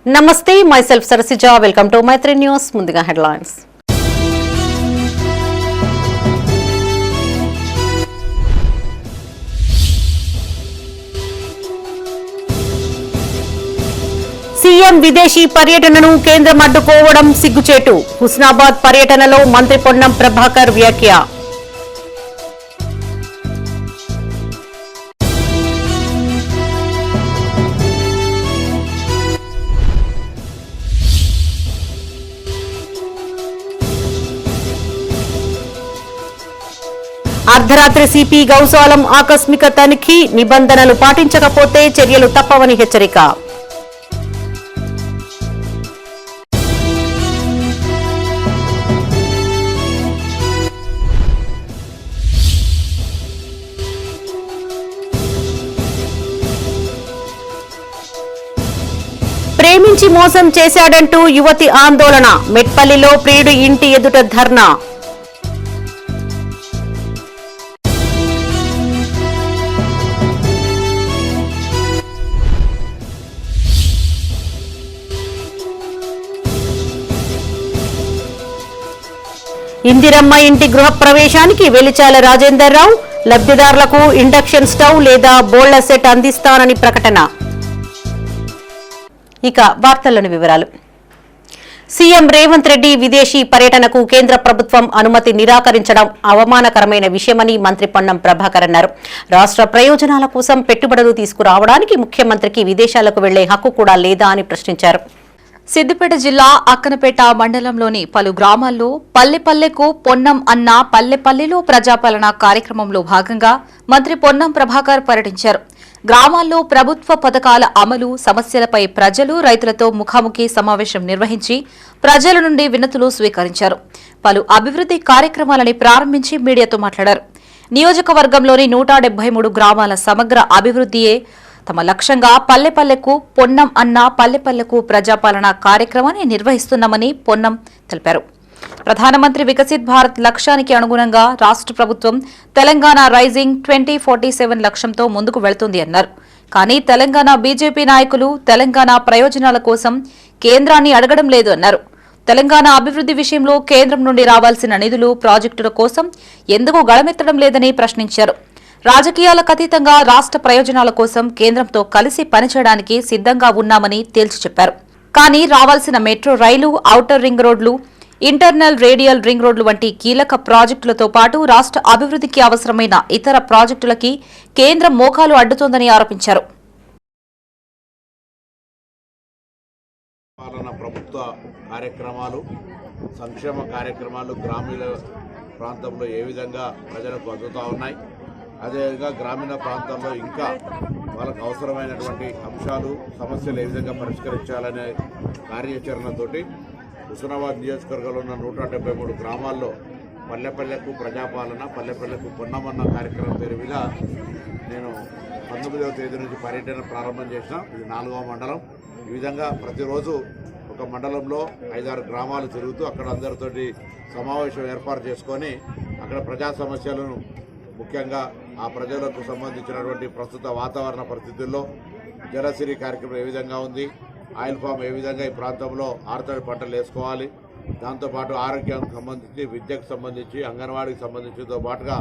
నమస్తే myself Sarasija welcome to Maitri news ముందుగా headlines CM విదేశీ పర్యటనను కేంద్రం అడ్డుకోవడం సిగ్గుచేటు హుస్నాబాద్ పర్యటనలో మంత్రి పొన్నం ప్రభాకర్ వ్యాఖ్య అర్ధరాత్రి సిపి గౌసాలం ఆకస్మిక తనిఖీ నిబంధనలు పాటించకపోతే చర్యలు తప్పవని హెచ్చరిక ప్రేమించి మోసం చేశాడంటూ యువతి ఆందోళన మెట్పల్లిలో ప్రియుడి ఇంటి ఎదుట ధర్నా ఇందిరమ్మ ఇంటి గృహప్రవేశానికి వెలిచాల రాజేందర్రావు లబ్ధిదారులకు ఇండక్షన్ స్టవ్ లేదా బోళ్ల సెట్ అందిస్తానని ప్రకటన. ఇక వార్తల్లోని వివరాలు. సీఎం రేవంత్ రెడ్డి విదేశీ పర్యటనకు కేంద్ర ప్రభుత్వం అనుమతి నిరాకరించడం అవమానకరమైన విషయమని మంత్రి పొన్నం ప్రభాకర్ అన్నారు. రాష్ట్ర ప్రయోజనాల కోసం పెట్టుబడులు తీసుకురావడానికి ముఖ్యమంత్రికి విదేశాలకు వెళ్లే హక్కు కూడా లేదా అని ప్రశ్నించారు. సిద్దిపేట జిల్లా అక్కనపేట మండలంలోని పలు గ్రామాల్లో పల్లెపల్లెకు పొన్నం అన్న పల్లెపల్లెలో ప్రజాపాలన కార్యక్రమంలో భాగంగా మంత్రి పొన్నం ప్రభాకర్ పర్యటించారు. గ్రామాల్లో ప్రభుత్వ పథకాల అమలు సమస్యలపై ప్రజలు రైతులతో ముఖాముఖి సమావేశం నిర్వహించి ప్రజల నుండి వినతులు స్వీకరించారు. పలు అభివృద్ది కార్యక్రమాలని ప్రారంభించి మీడియాతో మాట్లాడారు. నియోజకవర్గంలోని 173 గ్రామాల సమగ్ర అభివృద్దియే తమ లక్ష్యంగా పల్లెపల్లెకు పొన్నం అన్న పల్లెపల్లెకు ప్రజాపాలన కార్యక్రమాన్ని నిర్వహిస్తున్నామని పొన్నం తెలిపారు. ప్రధానమంత్రి వికసిత్ భారత్ లక్ష్యానికి అనుగుణంగా రాష్ట్ర ప్రభుత్వం తెలంగాణ రైజింగ్ 2047 లక్ష్యంతో ముందుకు వెళుతుంది అన్నారు. కానీ తెలంగాణ బీజేపీ నాయకులు తెలంగాణ ప్రయోజనాల కోసం కేంద్రాన్ని అడగడం లేదు అన్నారు. తెలంగాణ అభివృద్ది విషయంలో కేంద్రం నుండి రావాల్సిన నిధులు ప్రాజెక్టుల కోసం ఎందుకు గళమెత్తడం లేదని ప్రశ్నించారు. రాజకీయాలకు అతీతంగా రాష్ట్ర ప్రయోజనాల కోసం కేంద్రంతో కలిసి పనిచేయడానికి సిద్దంగా ఉన్నామని తేల్చి చెప్పారు. కానీ రావాల్సిన మెట్రో రైలు, ఔటర్ రింగ్ రోడ్లు, ఇంటర్నల్ రేడియల్ రింగ్ రోడ్లు వంటి కీలక ప్రాజెక్టులతో పాటు రాష్ట్ర అభివృద్దికి అవసరమైన ఇతర ప్రాజెక్టులకి కేంద్రం మోకాలు అడ్డుతోందని ఆరోపించారు. ప్రభుత్వ కార్యక్రమాలు, సంక్షేమ కార్యక్రమాలు గ్రామీణ ప్రాంతంలో ఏ విధంగా ప్రజలకు అందుతూ ఉన్నాయి, అదేవిధంగా గ్రామీణ ప్రాంతాల్లో ఇంకా వాళ్ళకు అవసరమైనటువంటి అంశాలు, సమస్యలు ఏ విధంగా పరిష్కరించాలనే కార్యాచరణతోటి హుస్నాబాద్ నియోజకవర్గంలో ఉన్న 173 గ్రామాల్లో పల్లెపల్లెకు ప్రజాపాలన, పల్లెపల్లెకు పొన్నమన్న కార్యక్రమం పేరు మీద నేను 19వ తేదీ నుంచి పర్యటన ప్రారంభం చేసిన. ఇది 4వ మండలం. ఈ విధంగా ప్రతిరోజు ఒక మండలంలో 5-6 గ్రామాలు తిరుగుతూ అక్కడ అందరితోటి సమావేశం ఏర్పాటు చేసుకొని అక్కడ ప్రజా సమస్యలను, ముఖ్యంగా ఆ ప్రజలకు సంబంధించినటువంటి ప్రస్తుత వాతావరణ పరిస్థితుల్లో జలసిరి కార్యక్రమం ఏ విధంగా ఉంది, ఆయిల్ ఫామ్ ఏ విధంగా ఈ ప్రాంతంలో ఆరుతడి పంటలు వేసుకోవాలి, దాంతోపాటు ఆరోగ్యానికి సంబంధించి, విద్యకు సంబంధించి, అంగన్వాడీకి సంబంధించితో పాటుగా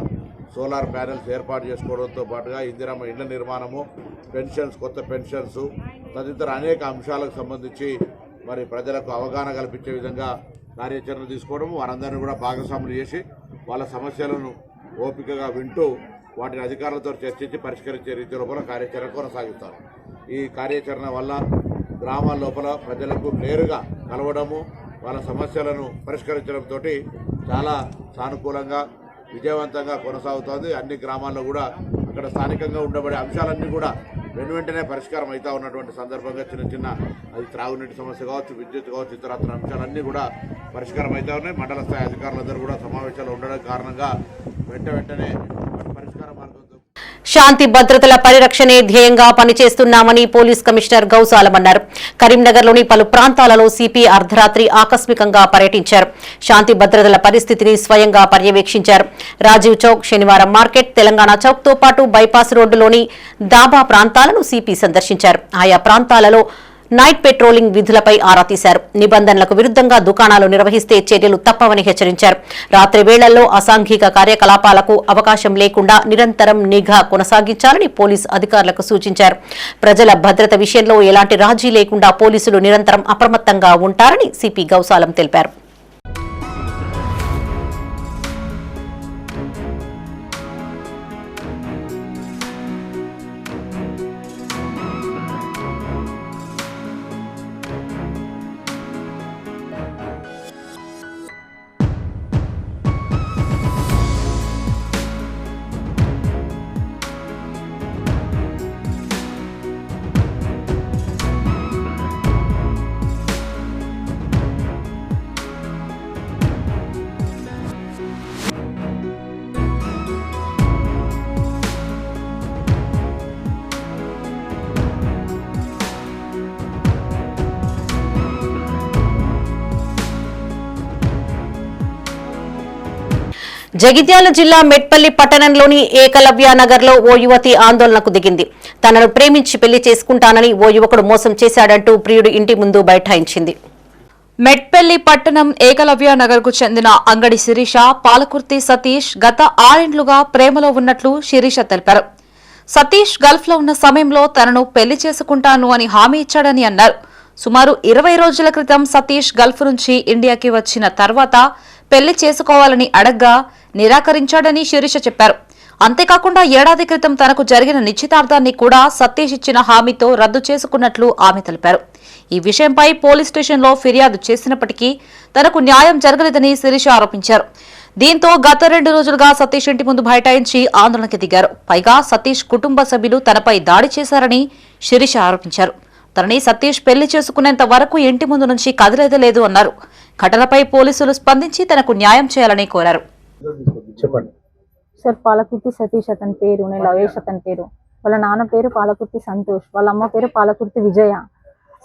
సోలార్ ప్యానెల్స్ ఏర్పాటు చేసుకోవడంతో పాటుగా ఇందిరమ్మ ఇళ్ల నిర్మాణము, పెన్షన్స్, కొత్త పెన్షన్స్ తదితర అనేక అంశాలకు సంబంధించి మరి ప్రజలకు అవగాహన కల్పించే విధంగా కార్యాచరణ తీసుకోవడం, వారందరినీ కూడా భాగస్వాములు చేసి వాళ్ళ సమస్యలను ఓపికగా వింటూ వాటిని అధికారులతో చర్చించి పరిష్కరించే రీతి లోపల కార్యాచరణ కొనసాగిస్తారు. ఈ కార్యాచరణ వల్ల గ్రామాల లోపల ప్రజలకు నేరుగా కలవడము, వాళ్ళ సమస్యలను పరిష్కరించడంతో చాలా సానుకూలంగా, విజయవంతంగా కొనసాగుతోంది. అన్ని గ్రామాల్లో కూడా అక్కడ స్థానికంగా ఉండబడే అంశాలన్నీ కూడా వెంటనే పరిష్కారం అవుతా ఉన్నటువంటి సందర్భంగా చిన్న అది త్రాగునీటి సమస్య కావచ్చు, విద్యుత్ కావచ్చు, ఇతరత్ర అంశాలన్నీ కూడా పరిష్కారం అవుతా ఉన్నాయి. మండల స్థాయి అధికారులందరూ కూడా సమావేశాలు ఉండడం కారణంగా వెంటనే పరిష్కార మార్గంతో శాంతి భద్రతల పరిరక్షణే ధ్యేయంగా పనిచేస్తున్నామని పోలీస్ కమిషనర్ గౌసాలం అన్నారు. కరీంనగర్లోని పలు ప్రాంతాలలో సిపి అర్ధరాత్రి ఆకస్మికంగా పర్యటించారు. శాంతి భద్రతల పరిస్థితిని స్వయంగా పర్యవేక్షించారు. రాజీవ్ చౌక్, శనివారం మార్కెట్, తెలంగాణ చౌక్ తో పాటు బైపాస్ రోడ్డులోని దాబా ప్రాంతాలను సిపి సందర్శించారు. ఆయా ప్రాంతాలలో నైట్ పెట్రోలింగ్ విధులపై ఆరా తీశారు. నిబంధనలకు విరుద్ధంగా దుకాణాలు నిర్వహిస్తే చర్యలు తప్పవని హెచ్చరించారు. రాత్రి వేళల్లో అసాంఘిక కార్యకలాపాలకు అవకాశం లేకుండా నిరంతరం నిఘా కొనసాగించాలని పోలీసు అధికారులకు సూచించారు. ప్రజల భద్రత విషయంలో ఎలాంటి రాజీ లేకుండా పోలీసులు నిరంతరం అప్రమత్తంగా ఉంటారని సిపి గౌసాలం తెలిపారు. జగిత్యాల జిల్లా మెట్పల్లి పట్టణంలోని ఏకలవ్య నగర్ లో ఓ యువతి ఆందోళనకు దిగింది. తనను ప్రేమించి పెళ్లి చేసుకుంటానని ఓ యువకుడు మోసం చేశాడంటూ ప్రియుడు ఇంటి ముందు బైఠాయించింది. మెట్పల్లి పట్టణం ఏకలవ్య నగర్ కు చెందిన అంగడి శిరీష, పాలకుర్తి సతీష్ గత 6 ఏళ్లుగా ప్రేమలో ఉన్నట్లు శిరీష తెలిపారు. సతీష్ గల్ఫ్ లో ఉన్న సమయంలో తనను పెళ్లి చేసుకుంటాను అని హామీ ఇచ్చాడని అన్నారు. సుమారు 20 రోజుల క్రితం సతీష్ గల్ఫ్ నుంచి ఇండియాకి వచ్చిన తర్వాత పెళ్లి చేసుకోవాలని అడగ్గా నిరాకరించాడని శిరీష చెప్పారు. అంతేకాకుండా ఏడాది క్రితం తనకు జరిగిన నిశ్చితార్థాన్ని కూడా సతీష్ ఇచ్చిన హామీతో రద్దు చేసుకున్నట్లు ఆమె తెలిపారు. ఈ విషయంపై పోలీస్ స్టేషన్లో ఫిర్యాదు చేసినప్పటికీ తనకు న్యాయం జరగలేదని శిరీష ఆరోపించారు. దీంతో గత 2 రోజులుగా సతీష్ ఇంటి ముందు బైఠాయించి ఆందోళనకి దిగారు. పైగా సతీష్ కుటుంబ సభ్యులు తనపై దాడి చేశారని శిరీష ఆరోపించారు. తనని సతీష్ పెళ్లి చేసుకునేంత వరకు ఇంటి ముందు నుంచి కదిలేదలేదు అన్నారు. ఘటనపై పోలీసులు స్పందించి తనకు న్యాయం చేయాలని కోరారు. చెప్పండి సార్. పాలకుర్తి సతీష్ అతని పేరు, నేను లవేష్ అతని పేరు. వాళ్ళ నాన్న పేరు పాలకుర్తి సంతోష్, వాళ్ళ అమ్మ పేరు పాలకుర్తి విజయ.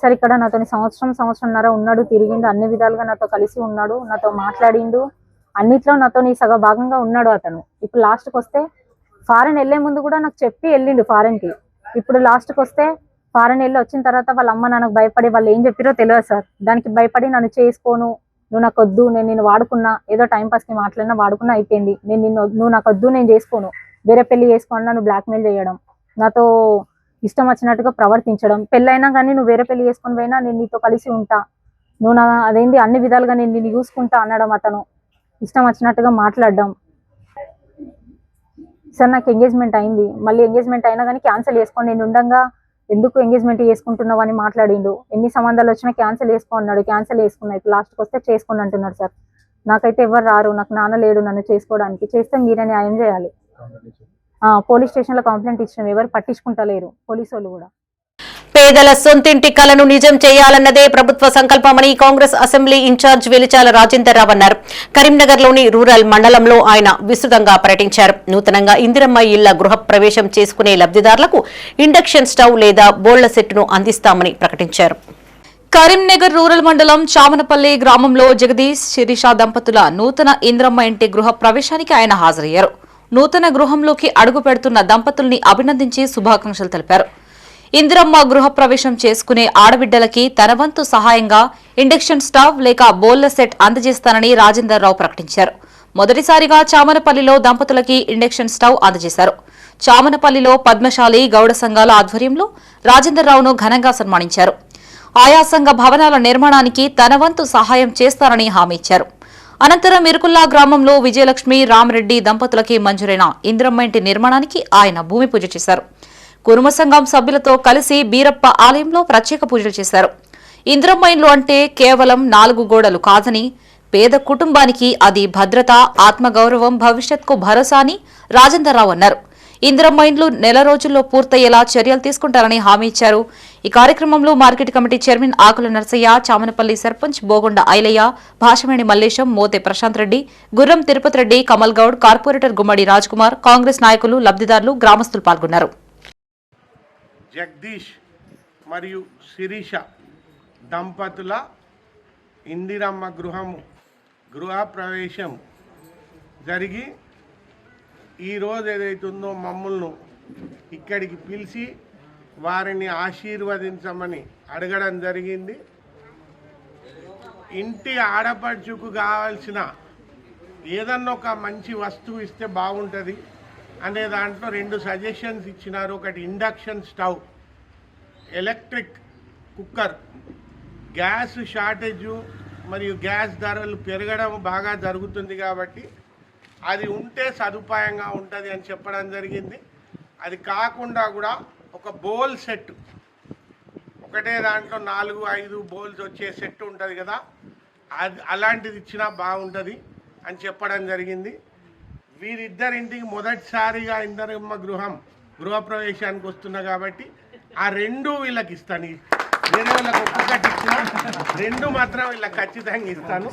సార్ ఇక్కడ నాతో సంవత్సరంన్నర ఉన్నాడు, తిరిగిండు, అన్ని విధాలుగా నాతో కలిసి ఉన్నాడు, నాతో మాట్లాడిండు, అన్నిట్లో నాతో సగ భాగంగా ఉన్నాడు అతను. ఇప్పుడు లాస్ట్కి వస్తే ఫారెన్ వెళ్లే ముందు కూడా నాకు చెప్పి వెళ్ళిండు ఫారెన్కి. ఇప్పుడు లాస్ట్కి వస్తే ఫారెన్ వెళ్ళి వచ్చిన తర్వాత వాళ్ళ అమ్మ నాన్నకు భయపడి వాళ్ళు ఏం చెప్పారో తెలియదు సార్. దానికి భయపడి నన్ను చేసుకోను, నువ్వు నాకు వద్దు, నేను నిన్ను వాడుకున్నా, ఏదో టైంపాస్కి మాట్లాడినా వాడుకున్నా అయిపోయింది, నువ్వు నాకు వద్దు, నేను చేసుకోను, వేరే పెళ్లి చేసుకోను, నన్ను బ్లాక్మెయిల్ చేయడం, నాతో ఇష్టం వచ్చినట్టుగా ప్రవర్తించడం, పెళ్ళైనా కానీ నువ్వు వేరే పెళ్లి చేసుకొని పోయినా నేను నీతో కలిసి ఉంటా, నువ్వు నా అదేంటి అన్ని విధాలుగా నేను నిన్ను చూసుకుంటా అనడం, అతను ఇష్టం వచ్చినట్టుగా మాట్లాడడం. సార్ నాకు ఎంగేజ్మెంట్ అయింది, మళ్ళీ ఎంగేజ్మెంట్ అయినా కానీ క్యాన్సిల్ చేసుకొని నేను ఉండగా ఎందుకు ఎంగేజ్మెంట్ చేసుకుంటున్నావు అని మాట్లాడిండు. ఎన్ని సంబంధాలు వచ్చినా క్యాన్సిల్ చేసుకో అన్నాడు, క్యాన్సిల్ చేసుకున్నా. ఇప్పుడు లాస్ట్కి వస్తే చేసుకుని అంటున్నాడు సార్. నాకైతే ఎవరు రారు, నాకు నాన్న లేడు నన్ను చేసుకోవడానికి. చేస్తే మీరే న్యాయం చేయాలి. పోలీస్ స్టేషన్లో కంప్లైంట్ ఇచ్చినాం, ఎవరు పట్టించుకుంటలేరు పోలీసు వాళ్ళు కూడా. పేదల సొంతింటి కలను నిజం చేయాలన్నదే ప్రభుత్వ సంకల్పమని కాంగ్రెస్ అసెంబ్లీ ఇన్ఛార్జ్ వెలిచాల రాజేందర్ రావు అన్నారు. కరీంనగర్లోని రూరల్ మండలంలో ఆయన విస్తృతంగా పర్యటించారు. నూతనంగా ఇందిరమ్మ ఇళ్ల గృహ ప్రవేశం చేసుకునే లబ్ధిదారులకు ఇండక్షన్ స్టవ్ లేదా బోళ్ల సెట్ను అందిస్తామని ప్రకటించారు. కరీంనగర్ రూరల్ మండలం చామనపల్లి గ్రామంలో జగదీష్ శిరీష దంపతుల నూతన ఇందిరమ్మ ఇంటి గృహ ప్రవేశానికి ఆయన హాజరయ్యారు. నూతన గృహంలోకి అడుగు పెడుతున్న దంపతుల్ని అభినందించి శుభాకాంక్షలు తెలిపారు. ఇందిరమ్మ గృహ ప్రవేశం చేసుకునే ఆడబిడ్డలకి తన వంతు సహాయంగా ఇండక్షన్ స్టవ్ లేక బోళ్ల సెట్ అందజేస్తానని రాజేందర్ రావు ప్రకటించారు. మొదటిసారిగా చామనపల్లిలో దంపతులకి ఇండక్షన్ స్టవ్ అందజేశారు. చామనపల్లిలో పద్మశాలి గౌడ సంఘాల ఆధ్వర్యంలో రాజేందర్ రావును ఘనంగా సన్మానించారు. ఆయా సంఘ భవనాల నిర్మాణానికి తన వంతు సహాయం చేస్తారని హామీ ఇచ్చారు. అనంతరం ఇరుకుల్లా గ్రామంలో విజయలక్ష్మి రామరెడ్డి దంపతులకి మంజూరైన ఇందిరమ్మ ఇంటి నిర్మాణానికి ఆయన భూమి పూజ చేశారు. కురుమ సంఘం సభ్యులతో కలిసి బీరప్ప ఆలయంలో ప్రత్యేక పూజలు చేశారు. ఇందిరమ్మ ఇల్లు అంటే కేవలం 4 గోడలు కాదని పేద కుటుంబానికి అది భద్రత, ఆత్మగౌరవం, భవిష్యత్కు భరోసా అని రాజేందర్ రావు అన్నారు. ఇందిరమ్మ ఇండ్లు నెల రోజుల్లో పూర్తయ్యేలా చర్యలు తీసుకుంటారని హామీ ఇచ్చారు. ఈ కార్యక్రమంలో మార్కెట్ కమిటీ చైర్మన్ ఆకుల నర్సయ్య, చామనపల్లి సర్పంచ్ బోగొండ ఐలయ్య, భాషమేణి మల్లేశం, మోతే ప్రశాంత్ రెడ్డి, గుర్రం తిరుపతి రెడ్డి, కమల్ గౌడ్, కార్పొరేటర్ గుమ్మడి రాజ్ కుమార్, కాంగ్రెస్ నాయకులు, లబ్ధిదారులు, గ్రామస్తులు పాల్గొన్నారు. జగదీష్ మరియు శిరీష దంపతుల ఇందిరమ్మ గృహ ప్రవేశం జరిగి ఈరోజు ఏదైతుందో మమ్మల్ని ఇక్కడికి పిలిచి వారిని ఆశీర్వదించమని అడగడం జరిగింది. ఇంటి ఆడపడుచుకు కావాల్సిన ఏదన్నా ఒక మంచి వస్తువు ఇస్తే బాగుంటుంది అనే దాంట్లో 2 సజెషన్స్ ఇచ్చినారు. ఒకటి induction stove, electric cooker. Gas shortage మరియు గ్యాస్ ధరలు పెరగడం బాగా జరుగుతుంది కాబట్టి అది ఉంటే సదుపాయంగా ఉంటుంది అని చెప్పడం జరిగింది. అది కాకుండా కూడా ఒక బౌల్ సెట్, ఒకటే దాంట్లో 4-5 బౌల్స్ వచ్చే సెట్ ఉంటుంది కదా, అది అలాంటిది ఇచ్చినా బాగుంటుంది అని చెప్పడం జరిగింది. వీరిద్దరింటికి మొదటిసారిగా ఇందిరమ్మ గృహప్రవేశానికి వస్తున్నా కాబట్టి ఆ 2 వీళ్ళకి ఇస్తాను. వేరే వాళ్ళకి ఒక్కొక్కటి ఇచ్చినా 2 మాత్రం వీళ్ళకి ఖచ్చితంగా ఇస్తాను.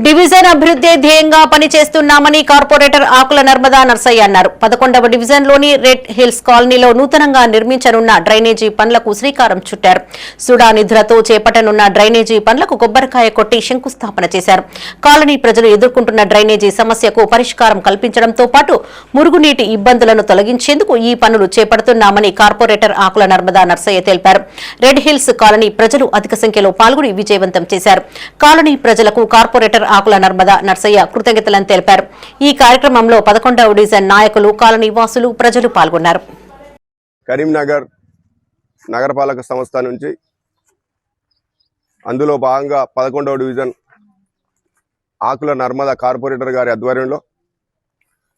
డివిజన్ అభివృద్ధి ధ్యేయంగా పనిచేస్తున్నామని కార్పొరేటర్ ఆకుల నర్మదా నర్సయ్య అన్నారు. 11వ డివిజన్లోని రెడ్ హిల్స్ కాలనీలో నూతనంగా నిర్మించనున్న డ్రైనేజీ పనులకు శ్రీకారం చుట్టారు. సుడా నిధులతో చేపట్టనున్న డ్రైనేజీ పనులకు కొబ్బరికాయ కొట్టి శంకుస్థాపన చేశారు. కాలనీ ప్రజలు ఎదుర్కొంటున్న డ్రైనేజీ సమస్యకు పరిష్కారం కల్పించడంతో పాటు మురుగునీటి ఇబ్బందులను తొలగించేందుకు ఈ పనులు చేపడుతున్నామని కార్పొరేటర్ ఆకుల నర్మదా నర్సయ్య తెలిపారు. రెడ్ హిల్స్ కాలనీ ప్రజలు అధిక సంఖ్యలో పాల్గొని విజయవంతం చేశారు. కాలనీ ప్రజలకు కార్పొరేటర్ ఆకుల నర్మదా నర్సయ్య కృతజ్ఞతలను తెలిపారు. ఈ కార్యక్రమంలో 11వ డివిజన్ నాయకులు, కాలనీ వాసులు, ప్రజలు పాల్గొన్నారు. కరీంనగర్ నగరపాలక సంస్థ నుంచి అందులో భాగంగా 11వ డివిజన్ ఆకుల నర్మదా కార్పొరేటర్ గారి ఆధ్వర్యంలో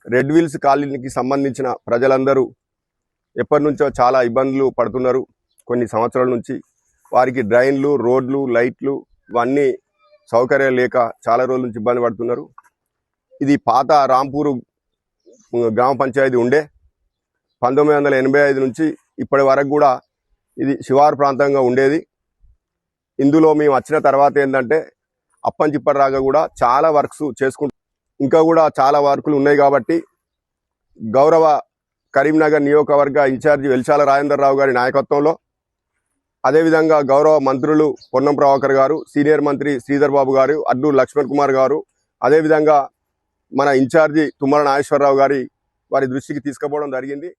రెడ్ హిల్స్ కాలనీకి సంబంధించిన ప్రజలందరూ ఎప్పటి నుంచో చాలా ఇబ్బందులు పడుతున్నారు. కొన్ని సంవత్సరాల నుంచి వారికి డ్రైన్లు, రోడ్లు, లైట్లు ఇవన్నీ సౌకర్యాలు లేక చాలా రోజుల నుంచి ఇబ్బంది పడుతున్నారు. ఇది పాత రాంపూరు గ్రామ పంచాయతీ ఉండే 1985 నుంచి ఇప్పటి వరకు కూడా ఇది శివారు ప్రాంతంగా ఉండేది. ఇందులో మేము వచ్చిన తర్వాత ఏంటంటే అప్పంచిప్పటిదాకా కూడా చాలా వర్క్స్ చేసుకుంటూ ఇంకా కూడా చాలా వర్కులు ఉన్నాయి కాబట్టి గౌరవ కరీంనగర్ నియోజకవర్గ ఇన్ఛార్జి వెల్చాల రాజేందర్ రావు గారి నాయకత్వంలో, అదేవిధంగా గౌరవ మంత్రులు పొన్నం ప్రభాకర్ గారు, సీనియర్ మంత్రి శ్రీధర్ బాబు గారు, అడ్డూరు లక్ష్మణ్ కుమార్ గారు, అదేవిధంగా మన ఇన్ఛార్జి తుమ్మల నాగేశ్వరరావు వారి దృష్టికి తీసుకుపోవడం జరిగింది.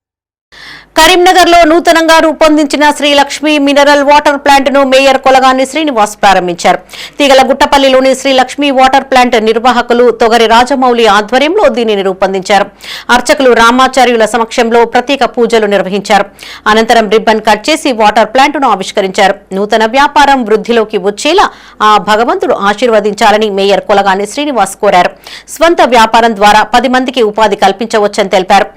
కరీంనగర్ లో నూతనంగా రూపొందించిన Sri Lakshmi mineral water plant ను మేయర్ కొలగాని శ్రీనివాస్ ప్రారంభించారు. తీగలగుట్టపల్లిలోని శ్రీ లక్ష్మి వాటర్ ప్లాంట్ నిర్వాహకులు తొగరి రాజమౌళి ఆధ్వర్యంలో దీనిని రూపొందించారు. అర్చకులు రామాచార్యుల సమక్షంలో ప్రత్యేక పూజలు నిర్వహించారు. అనంతరం రిబ్బన్ కట్ చేసి వాటర్ ప్లాంట్ ను ఆవిష్కరించారు. నూతన వ్యాపారం వృద్ధిలోకి వచ్చేలా ఆ భగవంతుడు ఆశీర్వదించాలని మేయర్ కొలగాని శ్రీనివాస్ కోరారు. స్వంత వ్యాపారం ద్వారా 10 మందికి ఉపాధి కల్పించవచ్చని తెలిపారు.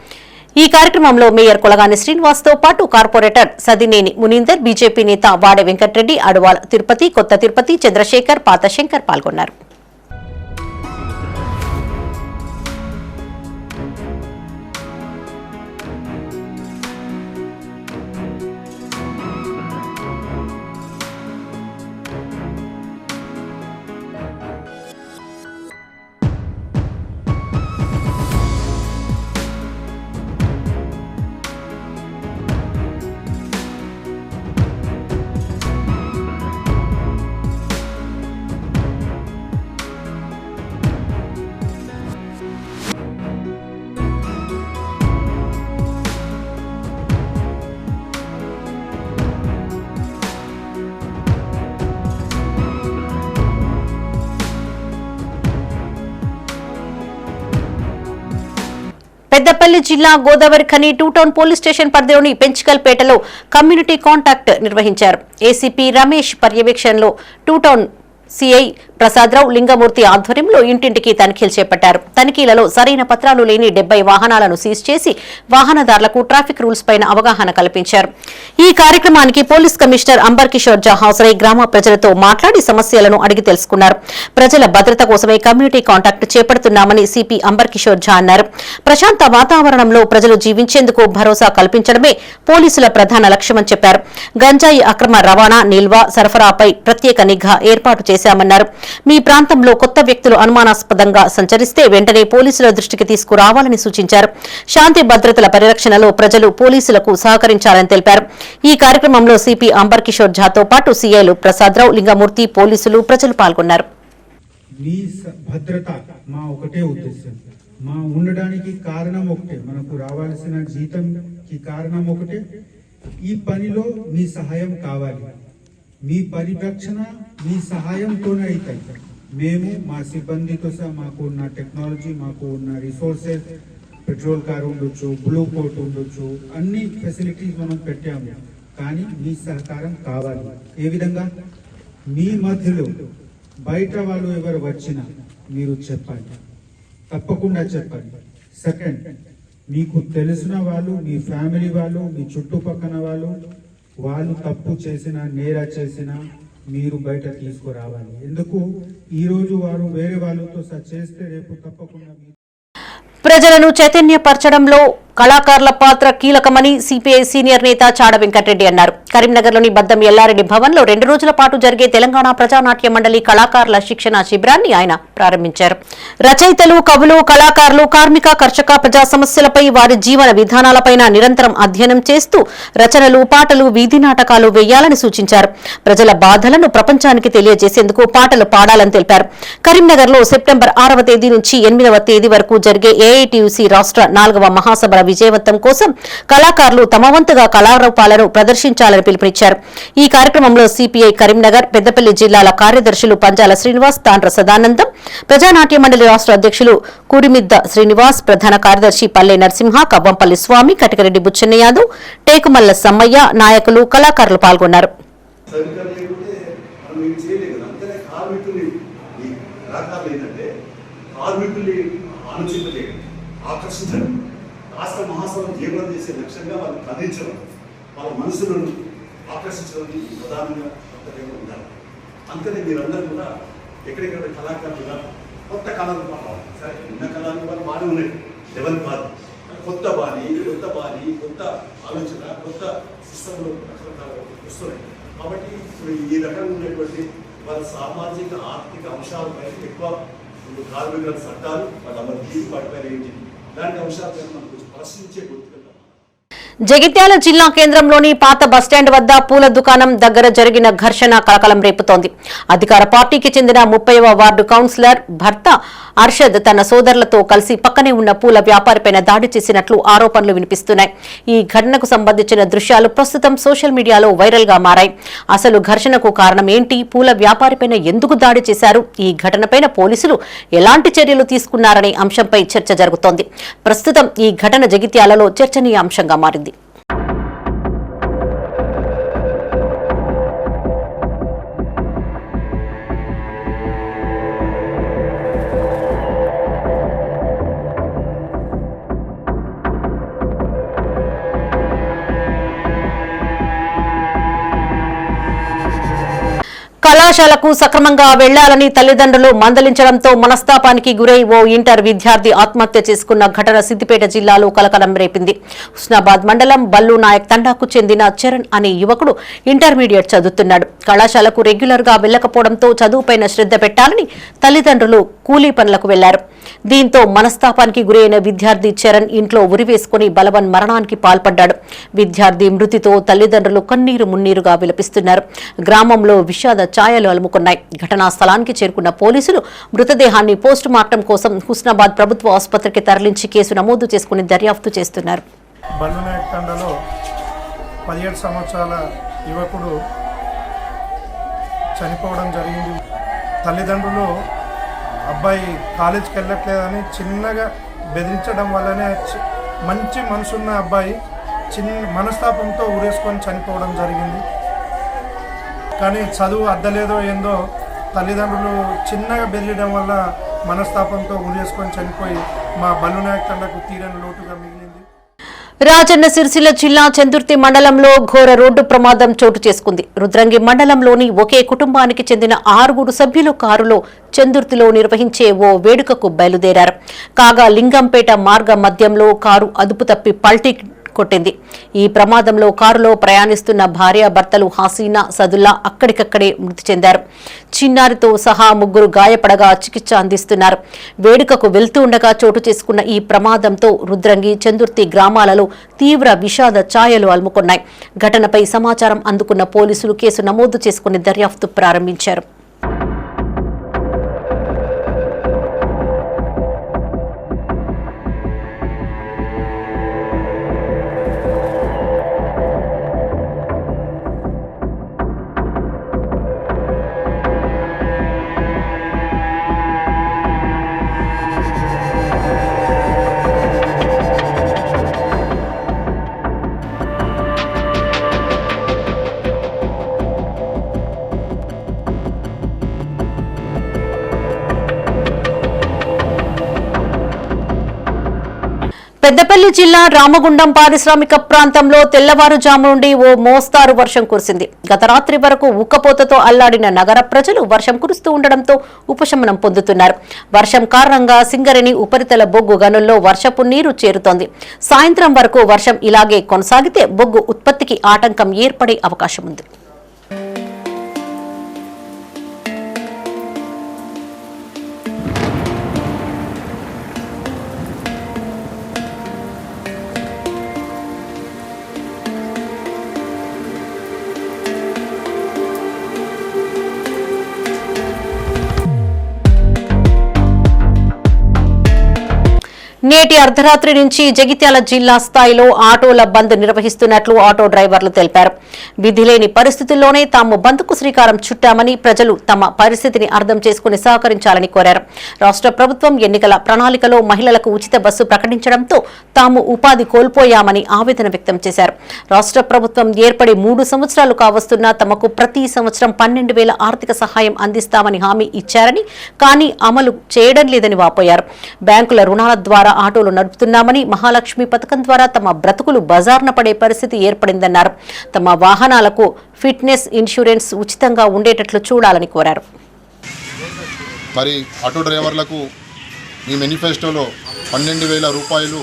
ఈ కార్యక్రమంలో మేయర్ కొలగాని శ్రీనివాస్ తో పాటు కార్పొరేటర్ సదినేని మునీందర్, బీజేపీ నేత వాడే వెంకటరెడ్డి, అడవాల తిరుపతి, కొత్త తిరుపతి, చంద్రశేఖర్, పాత శంకర్ పాల్గొన్నారు. పెద్దపల్లి జిల్లా Godavari Khani 2 town police station పరిధిలోని పెంచికల్పేటలో కమ్యూనిటీ కాంటాక్ట్ నిర్వహించారు. ఏసీపీ రమేష్ పర్యవేక్షణలో 2 టౌన్ సిఐ ప్రసాదరావు లింగమూర్తి ఆధ్వర్యంలో ఇంటింటికి తనిఖీలు చేపట్టారు. తనిఖీలలో సరైన పత్రాలు లేని 70 వాహనాలను సీజ్ చేసి వాహనదారులకు ట్రాఫిక్ రూల్స్ పైన అవగాహన కల్పించారు. ఈ కార్యక్రమానికి పోలీస్ కమిషనర్ అంబర్ కిషోర్ జా హాజరై గ్రామ ప్రజలతో మాట్లాడి సమస్యలను అడిగి తెలుసుకున్నారు. ప్రజల భద్రత కోసమే కమ్యూనిటీ కాంటాక్ట్ చేపడుతున్నామని సిపి అంబర్ కిషోర్ జా అన్నారు. ప్రశాంత వాతావరణంలో ప్రజలు జీవించేందుకు భరోసా కల్పించడమే పోలీసుల ప్రధాన లక్ష్యమని చెప్పారు. గంజాయి అక్రమ రవాణా, నిల్వ, సరఫరాపై ప్రత్యేక నిఘా ఏర్పాటు చేశామన్నారు. మీ ప్రాంతంలో కొత్త వ్యక్తులు అనుమానాస్పదంగా సంచరిస్తే వెంటనే పోలీసుల దృష్టికి తీసుకురావాలని సూచించారు. శాంతి భద్రతల పరిరక్షణలో ప్రజలు పోలీసులకు సహకరించాలని తెలిపారు. ఈ కార్యక్రమంలో సిపి అంబర్ కిషోర్ ఝాతో పాటు సీఐలు ప్రసాదరావు, లింగమూర్తి, పోలీసులు, ప్రజలు పాల్గొన్నారు. మీ భద్రత మా ఒకటే ఉద్దేశం. మా ఉండడానికి కారణం ఒకటే, మనకు రావాల్సిన జీతంకి కారణం ఒకటే. ఈ పనిలో మీ సహాయం కావాలి. మీ పరిరక్షణ మీ సహాయంతోనే అవుతాయి. మేము మా సిబ్బందితో సహా మాకు ఉన్న టెక్నాలజీ, మాకు ఉన్న రిసోర్సెస్, పెట్రోల్ కార్ ఉండొచ్చు, బ్లూ కోట్ ఉండొచ్చు, అన్ని ఫెసిలిటీస్ మనం పెట్టాము. కానీ మీ సహకారం కావాలి. ఏ విధంగా? మీ మధ్యలో బయట వాళ్ళు ఎవరు వచ్చినా మీరు చెప్పండి, తప్పకుండా చెప్పండి. సెకండ్, మీకు తెలిసిన వాళ్ళు, మీ ఫ్యామిలీ వాళ్ళు, మీ చుట్టుపక్కల వాళ్ళు తప్పు చేసినా, నేర చేసినా మీరు బయట తీసుకురావాలి. ఎందుకు? ఈరోజు వారు వేరే వాళ్ళతో చేస్తే రేపు తప్పకుండా ప్రజలను చైతన్యపరచడంలో కళాకారుల పాత్ర కీలకమని సిపిఐ సీనియర్ నేత చాడ వెంకటరెడ్డి అన్నారు. కరీంనగర్లోని బద్దం ఎల్లారెడ్డి భవన్లో 2 రోజుల పాటు జరిగే తెలంగాణ ప్రజానాట్య మండలి కళాకారుల శిక్షణ శిబిరాన్ని ఆయన ప్రారంభించారు. రచయితలు, కవులు, కళాకారులు కార్మిక, కర్షక, ప్రజా సమస్యలపై, వారి జీవన విధానాలపైన నిరంతరం అధ్యయనం చేస్తూ రచనలు, పాటలు, వీధి నాటకాలు వేయాలని సూచించారు. ప్రజల బాధలను ప్రపంచానికి తెలియజేసేందుకు పాటలు పాడాలని తెలిపారు. కరీంనగర్లో సెప్టెంబర్ 6వ తేదీ నుంచి 8వ తేదీ వరకు జరిగే ఏఐటీయూసీ రాష్ట్ర 4వ మహాసభల విజయవంతం కోసం కళాకారులు తమ వంతుగా కళారూపాలను ప్రదర్శించాలని పిలుపునిచ్చారు. ఈ కార్యక్రమంలో సిపిఐ కరీంనగర్, పెద్దపల్లి జిల్లాల కార్యదర్శులు పంజాల శ్రీనివాస్, తాండ్ర సదానందం, ప్రజానాట్య మండలి రాష్ట్ర అధ్యక్షులు కూరిమిద్ద శ్రీనివాస్, ప్రధాన కార్యదర్శి పల్లె నరసింహ, కవ్వంపల్లి స్వామి, కటికరెడ్డి బుచ్చన్న యాదవ్, టేకుమల్ల సమ్మయ్య, నాయకులు, కళాకారులు పాల్గొన్నారు. రాష్ట్ర మహాసభను జీవనం చేసే లక్ష్యంగా వాళ్ళు కదిలించడం, వాళ్ళ మనసులను ఆకర్షించడం ప్రధానంగా ఉండాలి. అందుకనే మీరందరూ కూడా ఎక్కడెక్కడ కళాకారులుగా కొత్త కళారూపాలు రావాలి. సరే, ఉన్న కళారూపాలు బాగానే ఉన్నాయి, లెవెల్ కాదు. కొత్త బాణి, కొత్త ఆలోచన, కొత్త సిస్టంలో రకరకాలు వస్తున్నాయి. కాబట్టి ఇప్పుడు ఈ రకంగా ఉన్నటువంటి వాళ్ళ సామాజిక ఆర్థిక అంశాలపై ఎక్కువ కార్మికుల చట్టాలు, వాళ్ళ అమలు వాటిపైన ఏంటి ఇలాంటి అంశాలపైన మనకు ప్రశ్నించే గుర్తుగా. జగిత్యాల జిల్లా కేంద్రంలోని పాత బస్టాండ్ వద్ద పూల దుకాణం దగ్గర జరిగిన ఘర్షణ కలకలం రేపుతోంది. అధికార పార్టీకి చెందిన 30వ వార్డు కౌన్సిలర్ భర్త అర్షద్ తన సోదరులతో కలిసి పక్కనే ఉన్న పూల వ్యాపారిపైన దాడి చేసినట్లు ఆరోపణలు వినిపిస్తున్నాయి. ఈ ఘటనకు సంబంధించిన దృశ్యాలు ప్రస్తుతం సోషల్ మీడియాలో వైరల్ గా మారాయి. అసలు ఘర్షణకు కారణం ఏంటి? పూల వ్యాపారిపైన ఎందుకు దాడి చేశారు? ఈ ఘటనపైన పోలీసులు ఎలాంటి చర్యలు తీసుకున్నారనే అంశంపై చర్చ జరుగుతోంది. ప్రస్తుతం ఈ ఘటన జగిత్యాలలో చర్చనీయాంశంగా మారింది. కళాశాలకు సక్రమంగా వెళ్లాలని తల్లిదండ్రులు మందలించడంతో మనస్తాపానికి గురై ఓ ఇంటర్ విద్యార్థి ఆత్మహత్య చేసుకున్న ఘటన సిద్దిపేట జిల్లాలో కలకలం రేపింది. హుస్నాబాద్ మండలం బల్లు నాయక్ తండాకు చెందిన చరణ్ అనే యువకుడు ఇంటర్మీడియట్ చదువుతున్నాడు. కళాశాలకు రెగ్యులర్ గా వెళ్లకపోవడంతో చదువుపైన శ్రద్ధ పెట్టాలని తల్లిదండ్రులు కూలీ పనులకు వెళ్లారు. దీంతో మనస్తాపానికి గురైన విద్యార్థి చరణ్ ఇంట్లో ఉరివేసుకుని బలవన్ మరణానికి పాల్పడ్డాడు. విద్యార్థి మృతితో తల్లిదండ్రులు కన్నీరు మున్నీరుగా విలపిస్తున్నారు. గ్రామంలో విషాద ఛాయలు అలుముకున్నాయి. ఘటనా స్థలానికి చేరుకున్న పోలీసులు మృతదేహాన్ని పోస్టు మార్టం కోసం హుస్నాబాద్ ప్రభుత్వ ఆసుపత్రికి తరలించి కేసు నమోదు చేసుకుని దర్యాప్తు చేస్తున్నారు. బల్లునాయక్ తండలో 17 సంవత్సరాల యువకుడు చనిపోవడం జరిగింది. తల్లిదండ్రులు అబ్బాయి కాలేజీకి వెళ్ళట్లేదని చిన్నగా బెదిరించడం వల్లనే మంచి మనసున్న అబ్బాయి మనస్తాపంతో ఊరేసుకొని చనిపోవడం జరిగింది. కానీ చదువు అద్దలేదో ఏందో తల్లిదండ్రులు చిన్నగా బెదిరియడం వల్ల మనస్తాపంతో ఊరేసుకొని చనిపోయి మా బల్లునాయక్ తండకు తీరని లోటుగా మిగిలింది. రాజన్న సిరిసిల్ల జిల్లా చందుర్తి మండలంలో ఘోర రోడ్డు ప్రమాదం చోటు చేసుకుంది. రుద్రంగి మండలంలోని ఒకే కుటుంబానికి చెందిన 6 సభ్యులు కారులో చందుర్తిలో నిర్వహించే ఓ వేడుకకు బయలుదేరారు. కాగా లింగంపేట మార్గ మధ్యంలో కారు అదుపు తప్పి పల్టీ కొట్టింది. ఈ ప్రమాదంలో కారులో ప్రయాణిస్తున్న భార్యాభర్తలు హసీనా, సదుల్లా అక్కడికక్కడే మృతి చెందారు. చిన్నారితో సహా 3 గాయపడగా చికిత్స అందిస్తున్నారు. వేడుకకు వెళ్తూ ఉండగా చోటు చేసుకున్న ఈ ప్రమాదంతో రుద్రంగి, చందుర్తి గ్రామాలలో తీవ్ర విషాద ఛాయలు అలుముకున్నాయి. ఘటనపై సమాచారం అందుకున్న పోలీసులు కేసు నమోదు చేసుకుని దర్యాప్తు ప్రారంభించారు. పెద్దపల్లి జిల్లా రామగుండం పారిశ్రామిక ప్రాంతంలో తెల్లవారుజాము నుండి ఓ మోస్తారు వర్షం కురిసింది. గత రాత్రి వరకు ఉక్కపోతతో అల్లాడిన నగర ప్రజలు వర్షం కురుస్తూ ఉండడంతో ఉపశమనం పొందుతున్నారు. వర్షం కారణంగా సింగరేణి ఉపరితల బొగ్గు గనుల్లో వర్షపు నీరు చేరుతోంది. సాయంత్రం వరకు వర్షం ఇలాగే కొనసాగితే బొగ్గు ఉత్పత్తికి ఆటంకం ఏర్పడే అవకాశం ఉంది. నేటి అర్ధరాత్రి నుంచి జగిత్యాల జిల్లా స్థాయిలో ఆటోల బంద్ నిర్వహిస్తున్నట్లు ఆటో డ్రైవర్లు తెలిపారు. విధిలేని పరిస్థితుల్లోనే తాము బంద్కు శ్రీకారం చుట్టామని ప్రజలు తమ పరిస్థితిని అర్థం చేసుకుని సహకరించాలని కోరారు. రాష్ట్ర ప్రభుత్వం ఎన్నికల ప్రణాళికలో మహిళలకు ఉచిత బస్సు ప్రకటించడంతో తాము ఉపాధి కోల్పోయామని ఆవేదన వ్యక్తం చేశారు. రాష్ట్ర ప్రభుత్వం ఏర్పడి 3 సంవత్సరాలు కావస్తున్నా తమకు ప్రతి సంవత్సరం 12,000 ఆర్థిక సహాయం అందిస్తామని హామీ ఇచ్చారని, కానీ అమలు చేయడం లేదని వాపోయారు. బ్యాంకుల రుణాల ద్వారా ఆటోలు నడుపుతున్నామని, మహాలక్ష్మి పథకం ద్వారా తమ బ్రతుకులు బజార్న పడే పరిస్థితి ఏర్పడిందన్నారు. తమ వాహనాలకు ఫిట్నెస్ ఇన్సూరెన్స్ ఉచితంగా ఉండేటట్లు చూడాలని కోరారు. మరి ఆటో డ్రైవర్లకు ఈ మేనిఫెస్టోలో 12,000 రూపాయలు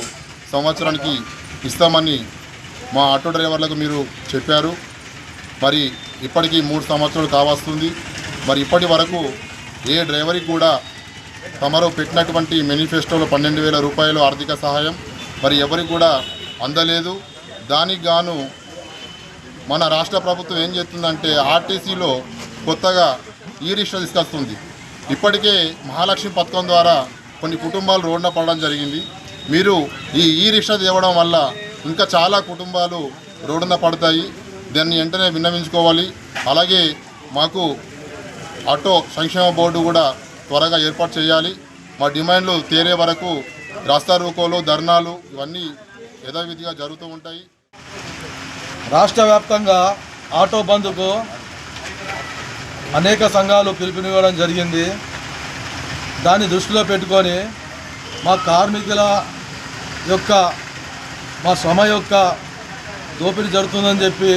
సంవత్సరానికి ఇస్తామని మా ఆటో డ్రైవర్లకు మీరు చెప్పారు. మరి ఇప్పటికీ 3 సంవత్సరాలు కావస్తుంది. మరి ఇప్పటి వరకు ఏ డ్రైవర్కి కూడా తమరు పెట్టినటువంటి మేనిఫెస్టోలో 12,000 రూపాయలు ఆర్థిక సహాయం మరి ఎవరికి కూడా అందలేదు. దానికి గాను మన రాష్ట్ర ప్రభుత్వం ఏం చేస్తుందంటే ఆర్టీసీలో కొత్తగా ఈ రిక్షా తీసుకొస్తుంది. ఇప్పటికే మహాలక్ష్మి పథకం ద్వారా కొన్ని కుటుంబాలు రోడ్డున పడడం జరిగింది. మీరు ఈ రిక్షా తేవడం వల్ల ఇంకా చాలా కుటుంబాలు రోడ్డున పడతాయి. దాన్ని వెంటనే విన్నవించుకోవాలి. అలాగే మాకు ఆటో సంక్షేమ బోర్డు కూడా త్వరగా ఏర్పాటు చేయాలి. మా డిమాండ్లు తీరే వరకు రాస్తా రోకోలు, ధర్నాలు ఇవన్నీ యథావిధిగా జరుగుతూ ఉంటాయి. రాష్ట్ర వ్యాప్తంగా ఆటో బంద్కు అనేక సంఘాలు పిలుపునివ్వడం జరిగింది. దాన్ని దృష్టిలో పెట్టుకొని మా కార్మికుల యొక్క మా శ్రమ యొక్క దోపిడీ జరుగుతుందని చెప్పి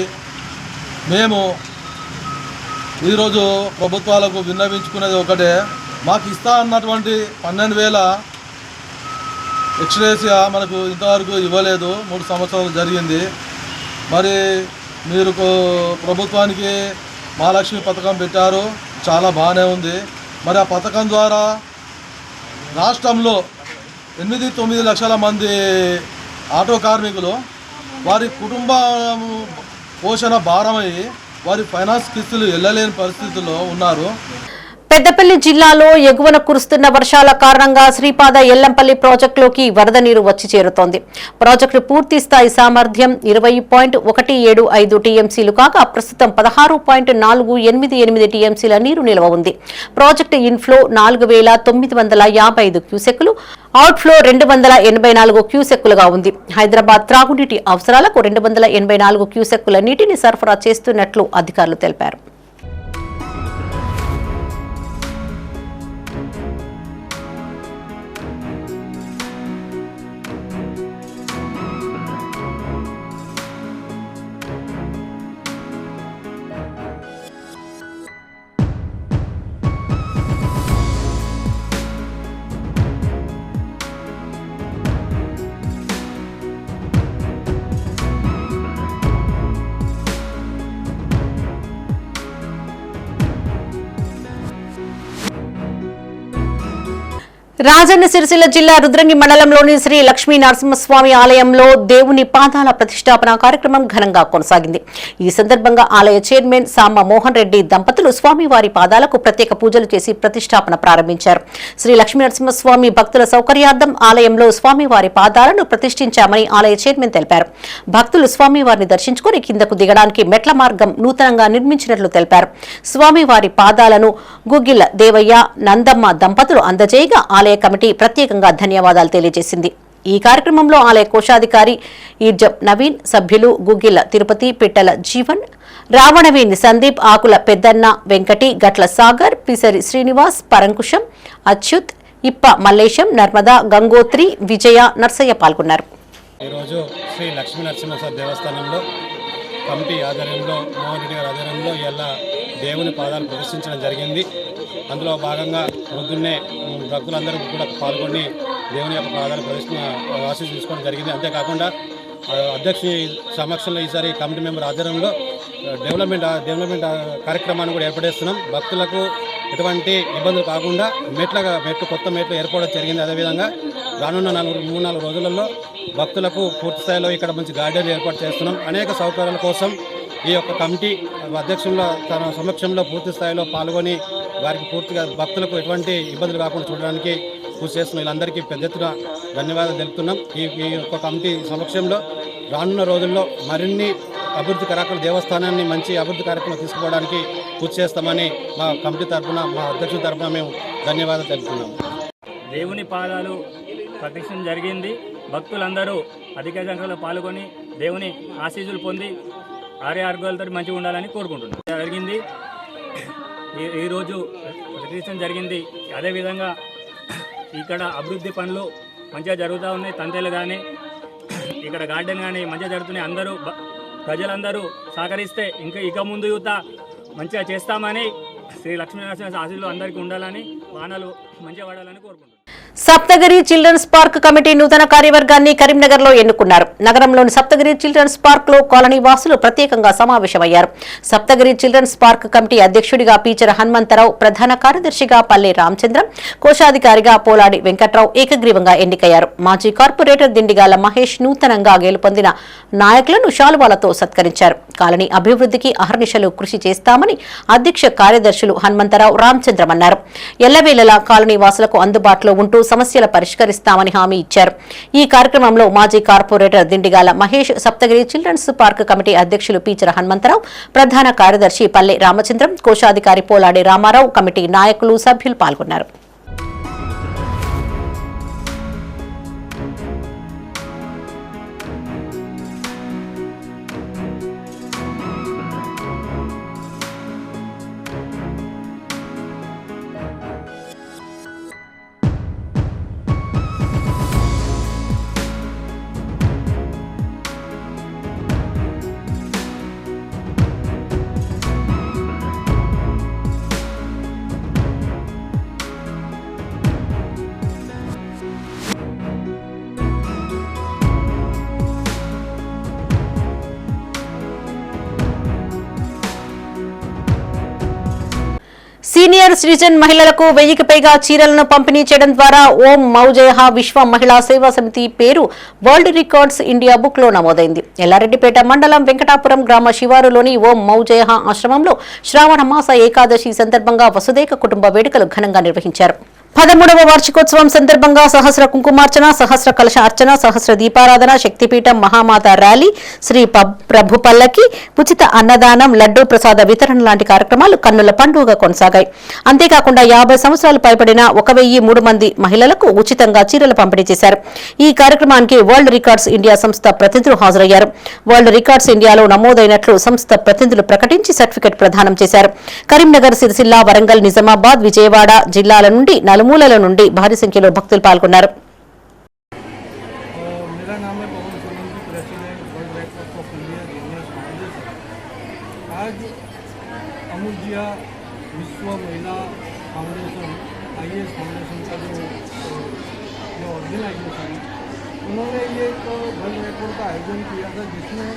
మేము ఈరోజు ప్రభుత్వాలకు విన్నవించుకునేది ఒకటే, మాకు ఇస్తా అన్నటువంటి 12,000 ఎక్స్ట్రేసియా మనకు ఇంతవరకు ఇవ్వలేదు. 3 సంవత్సరాలు జరిగింది. మరి మీరు ప్రభుత్వానికి మహాలక్ష్మి పథకం పెట్టారు, చాలా బాగానే ఉంది. మరి ఆ పథకం ద్వారా రాష్ట్రంలో 8-9 లక్షల మంది ఆటో కార్మికులు వారి కుటుంబ పోషణ భారమయ్యి వారి ఫైనాన్స్ కిస్తులు వెళ్ళలేని పరిస్థితుల్లో ఉన్నారు. పెద్దపల్లి జిల్లాలో ఎగువన కురుస్తున్న వర్షాల కారణంగా శ్రీపాద ఎల్లంపల్లి ప్రాజెక్టులోకి వరద నీరు వచ్చి చేరుతోంది. ప్రాజెక్టు పూర్తి స్థాయి సామర్థ్యం 20.175 టీఎంసీలు కాగా ప్రస్తుతం 16.488 టీఎంసీల నీరు నిల్వ ఉంది. ప్రాజెక్టు ఇన్ఫ్లో 4,955 క్యూసెక్కులు, అవుట్ఫ్లో 284 క్యూసెక్కులుగా ఉంది. హైదరాబాద్ త్రాగునీటి అవసరాలకు 284 క్యూసెక్కుల నీటిని సరఫరా చేస్తున్నట్లు అధికారులు తెలిపారు. రాజన్న సిరిసిల్ల జిల్లా రుద్రంగి మండలంలోని శ్రీ లక్ష్మీ నరసింహస్వామి ఆలయంలో దేవుని పాదాల ప్రతిష్టాపన కార్యక్రమం ఘనంగా కొనసాగింది. ఈ సందర్భంగా ఆలయ చైర్మన్ సామ మోహన్ రెడ్డి దంపతులు స్వామివారి పాదాలకు ప్రత్యేక పూజలు చేసి ప్రతిష్టాపన ప్రారంభించారు. శ్రీ లక్ష్మీ నరసింహస్వామి భక్తుల సౌకర్యార్థం ఆలయంలో స్వామివారి పాదాలను ప్రతిష్ఠించామని ఆలయ చైర్మన్ తెలిపారు. భక్తులు స్వామివారిని దర్శించుకుని కిందకు దిగడానికి మెట్ల మార్గం నూతనంగా నిర్మించినట్లు తెలిపారు. స్వామివారి పాదాలను గుగ్గిళ్ల దేవయ్య, నందమ్మ దంపతులు అందజేయగా ఆలయ కమిటీ ప్రత్యేకంగా ధన్యవాదాలు తెలియజేసింది. ఈ కార్యక్రమంలో ఆలయ కోశాధికారి ఈర్జం నవీన్, సభ్యులు గుగ్గిళ్ల తిరుపతి, పిట్టల జీవన్, రావణవేణి సందీప్, ఆకుల పెద్దన్న, వెంకటి, గట్ల సాగర్, పిసరి శ్రీనివాస్, పరంకుశం, అచ్యుత్, ఇప్ప మల్లేశం, నర్మదా, గంగోత్రి, విజయ, నర్సయ్య పాల్గొన్నారు. ఈరోజు శ్రీ లక్ష్మీ నరసింహస్వామి దేవస్థానంలో కమిటీ ఆధ్వర్యంలో మోహన్ రెడ్డి గారి ఆధ్వర్యంలో ఇలా దేవుని పాదాలు ప్రదర్శించడం జరిగింది. అందులో భాగంగా పొద్దున్నే భక్తులందరూ కూడా పాల్గొని దేవుని యొక్క పాదాలు ఆశీస్సు తీసుకోవడం జరిగింది. అంతేకాకుండా అధ్యక్షుని సమక్షంలో ఈసారి కమిటీ మెంబర్ ఆధ్వర్యంలో డెవలప్మెంట్ కార్యక్రమాన్ని కూడా ఏర్పడేస్తున్నాం. భక్తులకు ఎటువంటి ఇబ్బందులు కాకుండా కొత్త మెట్లు ఏర్పడడం జరిగింది. అదేవిధంగా రానున్న 3-4 రోజులలో భక్తులకు పూర్తి స్థాయిలో ఇక్కడ మంచి గార్డెన్ ఏర్పాటు చేస్తున్నాం. అనేక సౌకర్యాల కోసం ఈ యొక్క కమిటీ అధ్యక్షుల తన సమక్షంలో పూర్తి స్థాయిలో పాల్గొని వారికి పూర్తిగా భక్తులకు ఎటువంటి ఇబ్బందులు కాకుండా చూడడానికి కృషి చేస్తున్నాం. వీళ్ళందరికీ పెద్ద ఎత్తున ధన్యవాదాలు తెలుపుతున్నాం. ఈ యొక్క కమిటీ సమక్షంలో రానున్న రోజుల్లో మరిన్ని అభివృద్ధి కార్యక్రమాలు దేవస్థానాన్ని మంచి అభివృద్ధి కార్యక్రమాలు తీసుకోవడానికి కృషి చేస్తామని మా కమిటీ తరఫున మా అధ్యక్షుల తరఫున మేము ధన్యవాదాలు తెలుపుతున్నాం. దేవుని పాదాలు ప్రతిష్ఠించడం జరిగింది. భక్తులందరూ అధిక సంఖ్యలో పాల్గొని దేవుని ఆశీస్సులు పొంది ఆరోగ్యాలతో మంచిగా ఉండాలని కోరుకుంటున్నాం. జరిగింది ఈరోజు ప్రతిష్ఠించడం జరిగింది. అదేవిధంగా ఇక్కడ అభివృద్ధి పనులు మంచిగా జరుగుతూ ఉన్నాయి. తంతెలు కానీ ఇక్కడ గార్డెన్ కానీ మంచిగా జరుగుతున్నాయి. అందరూ ప్రజలందరూ సహకరిస్తే ఇక ముందు యువత మంచిగా చేస్తామని శ్రీ లక్ష్మీనరసింహ ఆశీస్సులు అందరికీ ఉండాలని వాహనాలు మంచిగా వాడాలని కోరుకుంటున్నాను. సప్తగిరి చిల్డ్రన్స్ పార్క్ కమిటీ నూతన కార్యవర్గాన్ని కరీంనగర్లో ఎన్నుకున్నారు. నగరంలోని సప్తగిరి చిల్డ్రన్స్ పార్క్ లో కాలనీ వాసులు ప్రత్యేకంగా సమావేశమయ్యారు. సప్తగిరి చిల్డ్రన్స్ పార్క్ కమిటీ అధ్యక్షుడిగా పీచర హనుమంతరావు, ప్రధాన కార్యదర్శిగా పల్లె రామచంద్రం, కోశాధికారిగా పోలాడి వెంకట్రావు ఏకగ్రీవంగా ఎన్నికయ్యారు. మాజీ కార్పొరేటర్ దిండిగాల మహేష్ నూతనంగా గెలుపొందిన నాయకులను శాలువాలతో సత్కరించారు. కాలనీ అభివృద్ధికి అహర్నిశలు కృషి చేస్తామని అధ్యక్ష కార్యదర్శులు హనుమంతరావు, రామచంద్రం అన్నారు. ఎల్లవేళలా కాలనీ వాసులకు అందుబాటులో ఉంటూ సమస్యల పరిష్కరిస్తామని హామీ ఇచ్చారు. ఈ కార్యక్రమంలో మాజీ corporator Dindigala Mahesh, Saptagiri children's park committee అధ్యక్షులు పీచర హనుమంతరావు, ప్రధాన కార్యదర్శి పల్లె రామచంద్రం, కోశాధికారి పోలాడి రామారావు, కమిటీ నాయకులు, సభ్యులు పాల్గొన్నారు. సీనియర్ సిటిజన్ మహిళలకు 1000కి పైగా చీరలను పంపిణీ చేయడం ద్వారా ఓం మౌజయహ విశ్వ మహిళా సేవా సమితి పేరు వరల్డ్ రికార్డ్స్ ఇండియా బుక్ లో నమోదైంది. ఎల్లారెడ్డిపేట మండలం వెంకటాపురం గ్రామ శివారులోని ఓం మౌజయహ ఆశ్రమంలో శ్రావణ మాస ఏకాదశి సందర్భంగా వసుదైక కుటుంబ వేడుకలు ఘనంగా నిర్వహించారు. 13వ వార్షికోత్సవం సందర్భంగా సహస్ర కుంకుమార్చన, సహస్ర కలశ అర్చన, సహస్ర దీపారాధన, శక్తిపీఠం, మహామాత ర్యాలీ, శ్రీ ప్రభు పల్లకి, ఉచిత అన్నదానం, లడ్డూ ప్రసాద వితరణ లాంటి కార్యక్రమాలు కన్నుల పండుగగా కొనసాగాయి. అంతేకాకుండా 50 సంవత్సరాలు పైబడిన 1003 మంది మహిళలకు ఉచితంగా చీరలు పంపిణీ చేశారు. ఈ కార్యక్రమానికి వరల్డ్ రికార్డ్స్ ఇండియా సంస్థ ప్రతినిధులు హాజరయ్యారు. వరల్డ్ రికార్డ్స్ ఇండియాలో నమోదైనట్లు సంస్థ ప్రతినిధులు ప్రకటించి సర్టిఫికెట్ ప్రదానం చేశారు. కరీంనగర్, సిరిసిల్ల, వరంగల్, నిజామాబాద్, విజయవాడ జిల్లాల నుండి నలుమూలల నుండి భారీ సంఖ్యలో భక్తులు పాల్గొన్నారు. विश्व महिला फाउंडेशन IAS फाउंडेशन का जो ऑर्गेनाइजेशन है, उन्होंने ये एक वर्ल्ड रिकॉर्ड का आयोजन किया था, जिसमें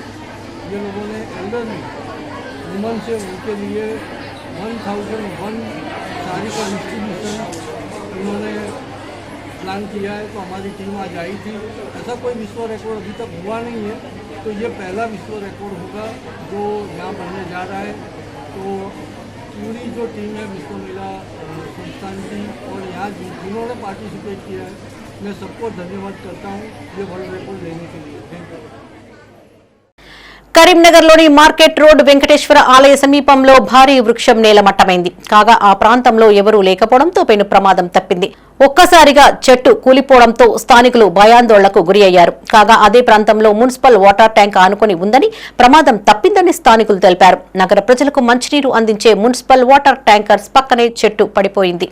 ये लोगों ने एल्डरली वुमन से उनके लिए 1001 साड़ी का डिस्ट्रीब्यूशन उन्होंने प्लान किया है. तो हमारी टीम आज आई थी. ऐसा कोई विश्व रिकॉर्ड अभी तक हुआ नहीं है, तो ये पहला विश्व रिकॉर्ड होगा जो यहाँ बनने जा रहा है. तो पूरी जो टीम है विश्व महिला संस्थान की और यहाँ जिन्होंने पार्टिसिपेट किया है, मैं सबको धन्यवाद करता हूँ ये वर्ल्ड रिकॉर्ड लेने के लिए. Thank you. కరీంనగర్లోని మార్కెట్ రోడ్ వెంకటేశ్వర ఆలయ సమీపంలో భారీ వృక్షం నేలమట్టమైంది. కాగా ఆ ప్రాంతంలో ఎవరూ లేకపోవడంతో పెను ప్రమాదం తప్పింది. ఒక్కసారిగా చెట్టు కూలిపోవడంతో స్థానికులు భయాందోళనకు గురి అయ్యారు. కాగా అదే ప్రాంతంలో మున్సిపల్ వాటర్ ట్యాంక్ ఆనుకుని ఉందని, ప్రమాదం తప్పిందని స్థానికులు తెలిపారు. నగర ప్రజలకు మంచినీరు అందించే మున్సిపల్ వాటర్ ట్యాంకర్స్ పక్కనే చెట్టు పడిపోయింది.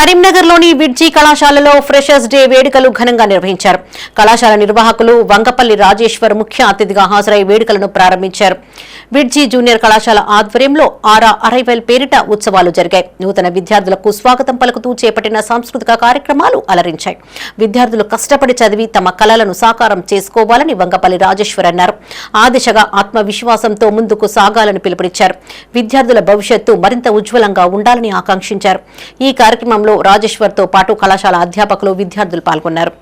కరీంనగర్లోని విడ్జీ కళాశాలలో ఫ్రెషర్స్ డే వేడుకలు ఘనంగా నిర్వహించారు. కళాశాల నిర్వాహకులు వంగపల్లి రాజేశ్వర్ ముఖ్య అతిథిగా హాజరై వేడుకలను ప్రారంభించారు. విడ్జీ జూనియర్ కళాశాల ఆధ్వర్యంలో ఆరా అరైవల్ పేరిట ఉత్సవాలు జరిగాయి. నూతన విద్యార్థులకు స్వాగతం పలుకుతూ చేపట్టిన సాంస్కృతిక కార్యక్రమాలు అలరించాయి. విద్యార్థులు కష్టపడి చదివి తమ కళలను సాకారం చేసుకోవాలని వంగపల్లి రాజేశ్వర్ అన్నారు. ఆ దిశగా ఆత్మవిశ్వాసంతో ముందుకు సాగాలని పిలుపునిచ్చారు. విద్యార్థుల భవిష్యత్తు మరింత ఉజ్వలంగా ఉండాలని ఆకాంక్షించారు. ఈ కార్యక్రమంలో రాజేశ్వర్ తో పాటు కళాశాల అధ్యాపకులు విద్యార్థులు పాల్గొన్నారు.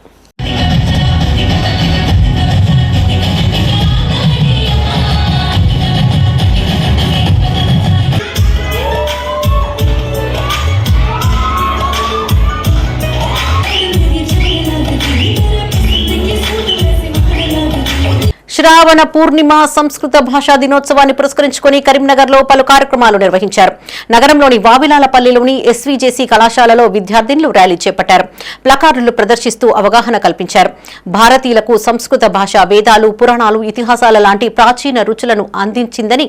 శ్రావణ పూర్ణిమ సంస్కృత భాషా దినోత్సవాన్ని పురస్కరించుకుని కరీంనగర్లో పలు కార్యక్రమాలు నిర్వహించారు. నగరంలోని వావిలాలపల్లిలోని ఎస్వీజేసీ కళాశాలలో విద్యార్థినులు ర్యాలీ చేపట్టారు. ప్లకార్డులు ప్రదర్శిస్తూ అవగాహన కల్పించారు. భారతీయులకు సంస్కృత భాష వేదాలు, పురాణాలు, ఇతిహాసాల లాంటి ప్రాచీన రుచులను అందించిందని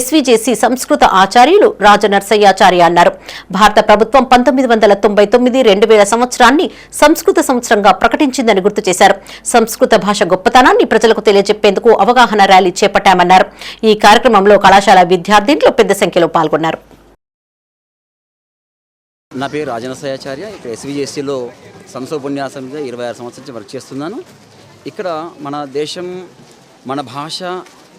ఎస్వీజేసీ సంస్కృత ఆచార్యులు రాజనర్సయ్యాచార్య అన్నారు. భారత ప్రభుత్వం 1999-2000 సంవత్సరాన్ని సంస్కృత సంవత్సరంగా ప్రకటించిందని గుర్తు చేశారు. సంస్కృత భాష గొప్పతనాన్ని ప్రజలకు తెలియజెప్పేందుకు అవగాహన ర్యాలీ చేపట్టామన్నారు. ఈ కార్యక్రమంలో కళాశాల విద్యార్థినులు పెద్ద సంఖ్యలో పాల్గొన్నారు. నా పేరు రాజనర్సయాచార్య. ఇక్కడ ఎస్వీజేసీలో సంస్కృతోపన్యాసం మీద 26 సంవత్సరాల నుంచి వర్క్ చేస్తున్నాను. ఇక్కడ మన దేశం, మన భాష,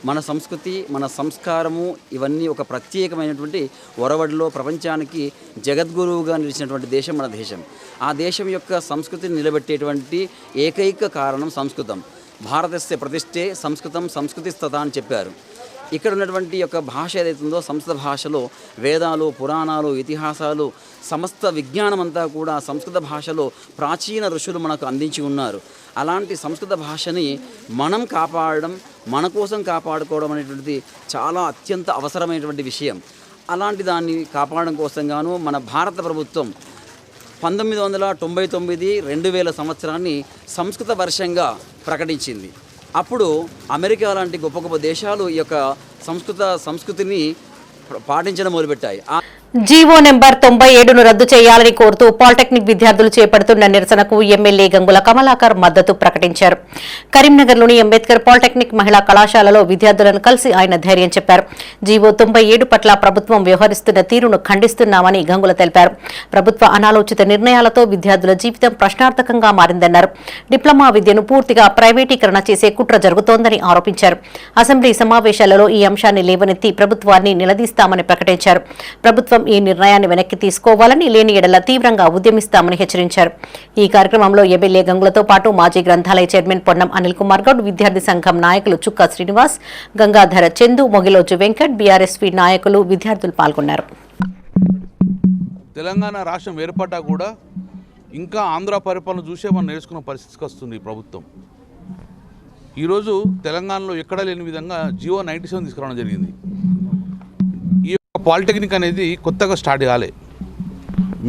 మన సంస్కృతి, మన సంస్కారము ఇవన్నీ ఒక ప్రత్యేకమైనటువంటి ఒరవడిలో ప్రపంచానికి జగద్గురువుగా నిలిచినటువంటి దేశం మన దేశం. ఆ దేశం యొక్క సంస్కృతిని నిలబెట్టేటువంటి ఏకైక కారణం సంస్కృతం. భారతస్య ప్రతిష్ఠే సంస్కృతం సంస్కృతిస్తత అని చెప్పారు. ఇక్కడ ఉన్నటువంటి యొక్క భాష ఏదైతుందో సంస్కృత భాషలో వేదాలు, పురాణాలు, ఇతిహాసాలు, సమస్త విజ్ఞానం అంతా కూడా సంస్కృత భాషలో ప్రాచీన ఋషులు మనకు అందించి ఉన్నారు. అలాంటి సంస్కృత భాషని మనం కాపాడడం, మన కోసం కాపాడుకోవడం అనేటువంటిది చాలా అత్యంత అవసరమైనటువంటి విషయం. అలాంటి దాన్ని కాపాడడం కోసం గాను మన భారత ప్రభుత్వం 1999-2000 సంవత్సరాన్ని సంస్కృత వర్షంగా ప్రకటించింది. అప్పుడు అమెరికా లాంటి గొప్ప గొప్ప దేశాలు ఈ యొక్క సంస్కృతిని పాటించడం మొదలుపెట్టాయి. జీవో నెంబర్ 97ను రద్దు చేయాలని కోరుతూ పాలిటెక్నిక్ విద్యార్థులు చేపడుతున్న నిరసనకు ఎమ్మెల్యే గంగుల కమలాకర్ మద్దతు ప్రకటించారు. కరీంనగర్లోని అంబేద్కర్ పాలిటెక్నిక్ మహిళా కళాశాలలో విద్యార్థులను కలిసి ఆయన ధైర్యం చెప్పారు. జీవో 97 పట్ల ప్రభుత్వం వ్యవహరిస్తున్న తీరును ఖండిస్తున్నామని గంగుల తెలిపారు. ప్రభుత్వ అనాలోచిత నిర్ణయాలతో విద్యార్థుల జీవితం ప్రశ్నార్థకంగా మారిందన్నారు. డిప్లొమా విద్యను పూర్తిగా ప్రైవేటీకరణ చేసే కుట్ర జరుగుతోందని ఆరోపించారు. అసెంబ్లీ సమావేశాలలో ఈ అంశాన్ని లేవనెత్తి ప్రభుత్వాన్ని నిలదీస్తామని ప్రకటించారు. ప్రభుత్వం ఈ నిర్ణయాన్ని వెనక్కి తీసుకోవాలని, లేని ఎడల తీవ్రంగా ఉద్యమిస్తామని హెచ్చరించారు. ఈ కార్యక్రమంలో ఎమ్మెల్యే గంగులతో పాటు మాజీ గ్రంథాలయ చైర్మన్ పొన్నం అనిల్ కుమార్ గౌడ్, విద్యార్థి సంఘం నాయకులు చుక్కా శ్రీనివాస్, గంగాధర చందు, మొగిలోజు వెంకట్, బీఆర్ఎస్పీ నాయకులు, విద్యార్థులు పాల్గొన్నారు. తెలంగాణ రాష్ట్రం ఏర్పడ్డా కూడా ఇంకా ఆంధ్ర పరిపాలన చూసే మనం నేర్చుకున్న పరిస్థితికి వస్తుంది ఈ ప్రభుత్వం. ఈరోజు తెలంగాణలో ఎక్కడా లేని విధంగా జీవో 97 తీసుకురావడం జరిగింది. ఈ పాలిటెక్నిక్ అనేది కొత్తగా స్టార్ట్ కాలే.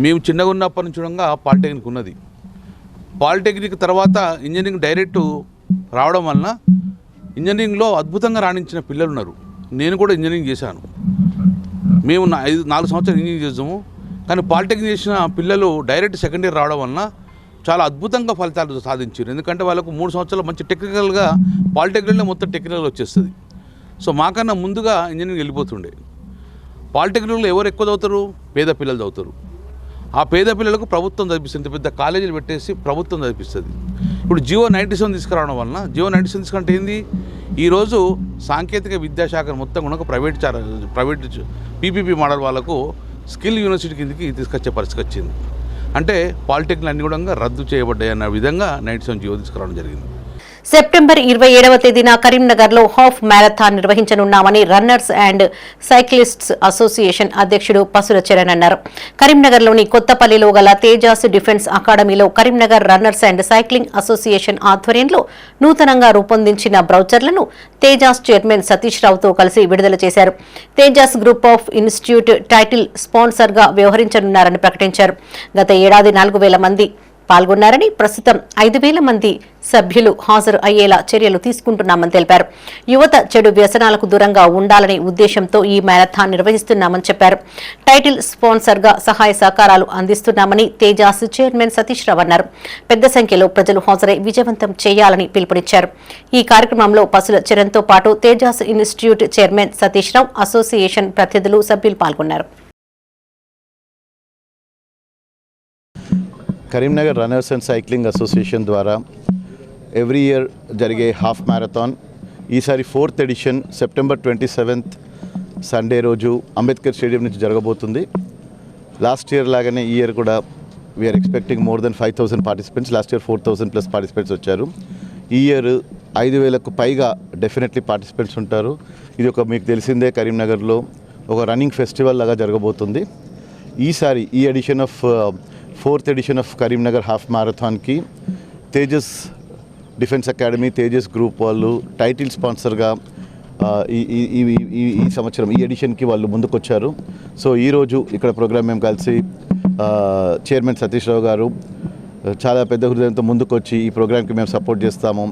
మేము చిన్నగా ఉన్నప్పటి నుంచి చూడంగా పాలిటెక్నిక్ ఉన్నది. పాలిటెక్నిక్ తర్వాత ఇంజనీరింగ్ డైరెక్ట్ రావడం వలన ఇంజనీరింగ్లో అద్భుతంగా రాణించిన పిల్లలు ఉన్నారు. నేను కూడా ఇంజనీరింగ్ చేశాను. మేము 4 సంవత్సరాలు ఇంజనీరింగ్ చేసాము. కానీ పాలిటెక్నిక్ చేసిన పిల్లలు డైరెక్ట్ సెకండ్ ఇయర్ రావడం వలన చాలా అద్భుతంగా ఫలితాలు సాధించారు. ఎందుకంటే వాళ్ళకు 3 సంవత్సరాలు మంచి టెక్నికల్గా పాలిటెక్నిక్లో మొత్తం టెక్నికల్ వచ్చేస్తుంది. సో మాకన్నా ముందుగా ఇంజనీరింగ్ వెళ్ళిపోతుండే. పాలిటెక్నిక్లో ఎవరు ఎక్కువ చదువుతారు? పేద పిల్లలు చదువుతారు. ఆ పేద పిల్లలకు ప్రభుత్వం చదివిస్తుంది. పెద్ద కాలేజీలు పెట్టేసి ప్రభుత్వం చదివిస్తుంది. ఇప్పుడు జీవో 97 తీసుకురావడం వలన, జీవో 97 తీసుకుంటే ఏంది, ఈరోజు సాంకేతిక విద్యాశాఖ మొత్తం కూడా ప్రైవేట్ పీపీపీ మోడల్ వాళ్ళకు స్కిల్ యూనివర్సిటీ కిందకి తీసుకొచ్చే పరిస్థితి వచ్చింది. అంటే పాలిటెక్నిక్ అన్ని కూడా రద్దు చేయబడ్డాయి అన్న విధంగా 97 జీవో తీసుకురావడం జరిగింది. సెప్టెంబర్ 27వ తేదీన కరీంనగర్లో హాఫ్ మ్యారథాన్ నిర్వహించనున్నామని రన్నర్స్ అండ్ సైక్లిస్ట్స్ అసోసియేషన్ అధ్యక్షుడు పసుల చరణ్ అన్నారు. కరీంనగర్లోని కొత్తపల్లిలో గల తేజాస్ డిఫెన్స్ అకాడమీలో Karimnagar runners and cycling association ఆధ్వర్యంలో నూతనంగా రూపొందించిన బ్రౌచర్లను తేజాస్ చైర్మన్ సతీష్ రావుతో కలిసి విడుదల చేశారు. Tejas group of institute title స్పాన్సర్గా వ్యవహరించనున్నారని ప్రకటించారు. గత ఏడాది 4,000 మంది పాల్గొన్నారని ప్రస్తుతం 5,000 మంది సభ్యులు హాజరు అయ్యేలా చర్యలు తీసుకుంటున్నామని తెలిపారు. యువత చెడు వ్యసనాలకు దూరంగా ఉండాలనే ఉద్దేశంతో ఈ మ్యారథాన్ నిర్వహిస్తున్నామని చెప్పారు. టైటిల్ స్పాన్సర్ గా సహాయ సహకారాలు అందిస్తున్నామని తేజాస్ చైర్మన్ సతీష్ రావు అన్నారు. పెద్ద సంఖ్యలో ప్రజలు హాజరై విజయవంతం చేయాలని పిలుపునిచ్చారు. ఈ కార్యక్రమంలో పసుల చరణ్తో పాటు తేజాస్ ఇన్స్టిట్యూట్ చైర్మన్ సతీష్ రావు, అసోసియేషన్ ప్రతినిధులు, సభ్యులు పాల్గొన్నారు. Karimnagar runners and cycling association ద్వారా ఎవ్రీ ఇయర్ జరిగే హాఫ్ మ్యారథాన్ ఈసారి 4th edition September 27th Sunday రోజు అంబేద్కర్ స్టేడియం నుంచి జరగబోతుంది. లాస్ట్ ఇయర్ లాగానే ఈ ఇయర్ కూడా we're expecting more than 5,000 participants. Last year 4,000+ participants వచ్చారు. ఈ ఇయర్ 5,000కు పైగా డెఫినెట్లీ పార్టిసిపెంట్స్ ఉంటారు. ఇది ఒక మీకు తెలిసిందే కరీంనగర్లో ఒక రన్నింగ్ ఫెస్టివల్ లాగా జరగబోతుంది. ఈసారి ఈ edition of 4th edition of Karimnagar half మ్యారథాన్కి Tejas defence academy, Tejas group వాళ్ళు టైటిల్ స్పాన్సర్గా ఈ సంవత్సరం ఈ ఎడిషన్కి వాళ్ళు ముందుకొచ్చారు. సో ఈరోజు ఇక్కడ ప్రోగ్రామ్ మేము కలిసి చైర్మన్ సతీష్ రావు గారు చాలా పెద్ద హృదయంతో ముందుకొచ్చి ఈ ప్రోగ్రామ్కి మేము సపోర్ట్ చేస్తాము.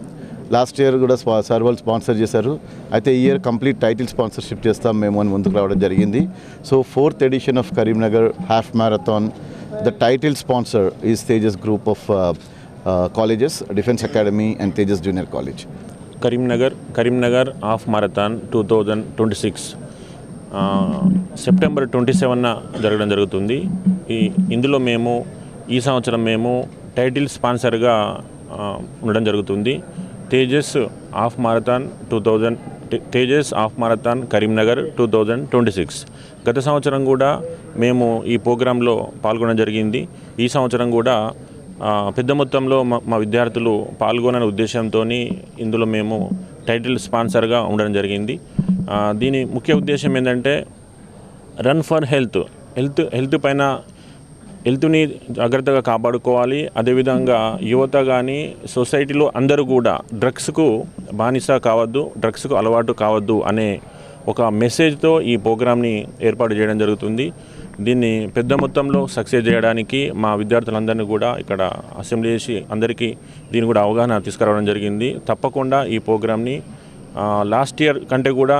లాస్ట్ ఇయర్ కూడా సార్ వాళ్ళు స్పాన్సర్ చేశారు. అయితే ఈ ఇయర్ కంప్లీట్ టైటిల్ స్పాన్సర్షిప్ చేస్తాం మేము అని ముందుకు రావడం జరిగింది. So 4th edition of Karimnagar half marathon, the title sponsor is Tejas group of colleges, Defence Academy and Tejas Junior College. Karimnagar Half Marathon 2026 September 27న జరగడం జరుగుతుంది. ఇందులో మేము ఈ సంవత్సరం మేము టైటిల్ స్పాన్సర్గా ఉండడం జరుగుతుంది. Tejas half marathon Karimnagar 2026. గత సంవత్సరం కూడా మేము ఈ ప్రోగ్రాంలో పాల్గొనడం జరిగింది. ఈ సంవత్సరం కూడా పెద్ద మొత్తంలో మా విద్యార్థులు పాల్గొనని ఉద్దేశంతో ఇందులో మేము టైటిల్ స్పాన్సర్గా ఉండడం జరిగింది. దీని ముఖ్య ఉద్దేశం ఏంటంటే రన్ ఫర్ హెల్త్ పైన హెల్త్ని జాగ్రత్తగా కాపాడుకోవాలి. అదేవిధంగా యువత కానీ సొసైటీలో అందరూ కూడా డ్రగ్స్కు బానిస కావద్దు, డ్రగ్స్కు అలవాటు కావద్దు అనే ఒక మెసేజ్తో ఈ ప్రోగ్రామ్ని ఏర్పాటు చేయడం జరుగుతుంది. దీన్ని పెద్ద మొత్తంలో సక్సెస్ చేయడానికి మా విద్యార్థులందరినీ కూడా ఇక్కడ అసెంబ్లీ చేసి అందరికీ దీని కూడా అవగాహన తీసుకురావడం జరిగింది. తప్పకుండా ఈ ప్రోగ్రామ్ని లాస్ట్ ఇయర్ కంటే కూడా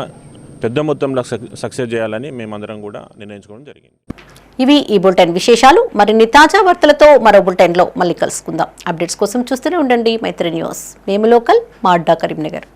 పెద్ద మొత్తంలో సక్సెస్ చేయాలని మేమందరం కూడా నిర్ణయించుకోవడం జరిగింది. ఇవి ఈ బులెటిన్ విశేషాలు. మరిన్ని తాజా వార్తలతో మరో బులెటిన్లో మళ్ళీ కలుసుకుందాం. అప్డేట్స్ కోసం చూస్తూనే ఉండండి మైత్రి న్యూస్. మేము లోకల్, మా అడ్డా కరీంనగర్.